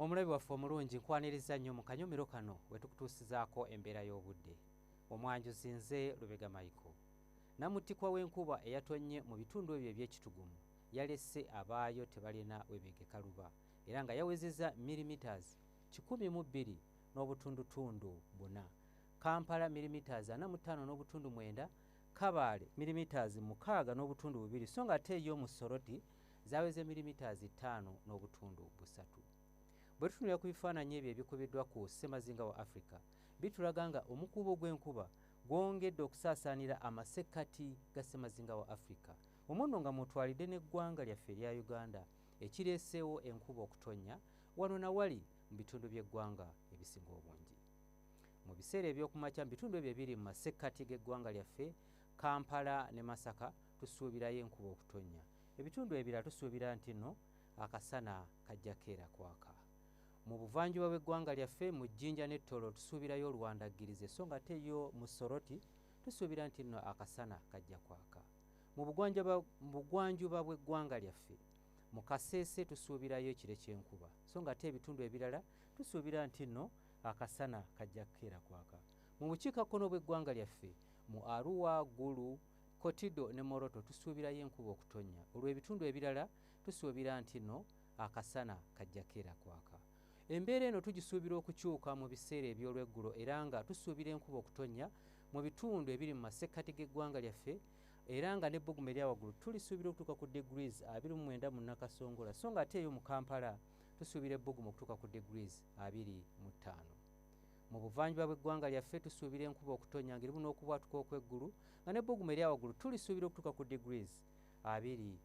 Omulabi waffe omulungi nkwaniriza nnyo mu kanyomero kano wetukutuusizaako embeera y'obudde. Omwanjuzi nze Lubega Micheal. Namuttikwa w'enkuba eyatonnye mu bitundu ebyo eby'ekitugumu yalese abaayo tebalina webegekaluba era nga yawezezza millimeters 12.4, Kampala millimeters 45.9, Kabale millimeters 6.2, so nga ate yo mu Soroti zaweze millimeters 5.3. Bwe tutunulira ku bifaananyi ebyo ebikubiddwa ku ssemazinga wa Africa bitulaga nga omukuubo gw'enkuba gwongedde okusaasaanira amasekkati ga ssemazinga wa Africa. Omwo nga mutwalidde n'eggwanga lyaffe erya Uganda ekireeseewo enkuba okutonnya wano na wali mu bitundu by'eggwanga ebisinga obungi. Mu biseera ebyokumakya mu bitundu ebyo ebiri mu masekkati g'eggwanga lyaffe Kampala ne Masaka tusuubirayo enkuba okutonnya. Ebitundu ebirala tusuubira nti nno akasana kajja keera kwaka. Mu buvanjuba bw'eggwanga lyaffe mu Jjinja ne Tolo tusuubirayo olwandagirize so nga ate yo mu Soroti tusuubira nti nno akasana kajja kwaka. Mu bugwanjuba bw'eggwanga lyaffe mu Kasese tusuubirayo ekire ky'enkuba so nga ate ebitundu ebirala tusuubira nti nno akasana kajja keera kwaka. Mu bukiikakkono bw'eggwanga lyaffe mu Arua, Gulu, Kotido ne Moroto tusuubirayo enkuba okutonnya. Olw'ebitundu ebirala tusuubira nti nno akasana kajja keera kwaka. Embeera eno tugisuubira okukyuka mu biseera eby'olweggulo era nga tusuubira enkuba okutonnya mu bitundu ebiri mu masekkati g'eggwanga lyaffe era nga n'ebbugumu erya waggulu tulisuubira okutuuka ku degrees 29 mu Nakasongola so nga ate eyo mu Kampala tusuubira ebbugumu okutuuka ku degrees 25. Mu buvanjuba bw'eggwanga lyaffe tusuubira enkuba okutonnya ng'erimu n'okubwatuka okw'eggulu nga n'ebbugumu erya waggulu tulisuubira okutuuka ku degrees 29.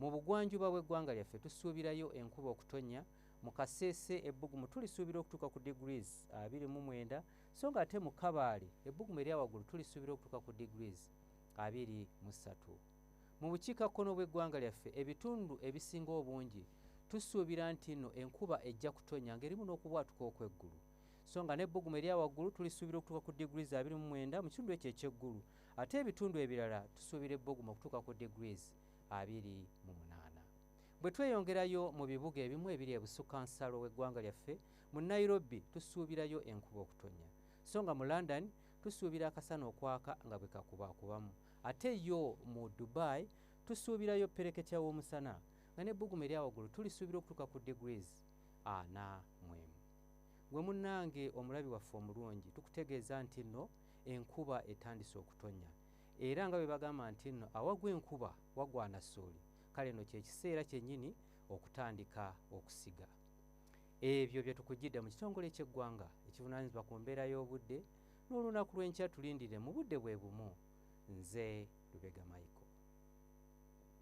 Mu bugwanjuba bw'eggwanga lyaffe tusuubirayo enkuba okutonnya mu Kasese ebbugumu tulisuubira okutuuka ku degrees 29 so nga ate mu Kabale ebbugumu erya waggulu tulisuubira okutuuka ku degrees 23. Mu bukiikakkono bw'eggwanga lyaffe ebitundu ebisinga obungi tusuubira nti nno enkuba ejja kutonnya ng'erimu n'okubwatuka okw'eggulu so nga n'ebbugumu erya waggulu tulisuubira okutuuka ku degrees 29 mu kitundu ekyo eky'eggulu ate ebitundu ebirala tusuubira ebbugumu okutuuka ku degrees 28. Bwe tweyongerayo mu bibuga ebimu ebiri ebusukkansalo w'eggwanga lyaffe mu Nairobi tusuubirayo enkuba okutonnya so nga mu London tusuubira akasana okwaka nga bwe kakubaakubamu ate yo mu Dubai tusuubirayo pereketya w'omusana nga n'ebbugumu erya waggulu tulisuubira okutuuka ku degrees 40. Gwe munnange omulabi waffe omulungi tukutegeeza nti nno enkuba etandise okutonnya era nga bwe bagamba nti nno awagwa enkuba wagwana ssooli, kale nno kyekiseera kyennyini okutandika okusiga. Ebyo bye tukujjidde mu kitongole ky'eggwanga ekivunaanyizibwa ku mbeera y'obudde n'olunaku lw'enkya tulindire mu budde bwe bumu. Nze Lubega Micheal.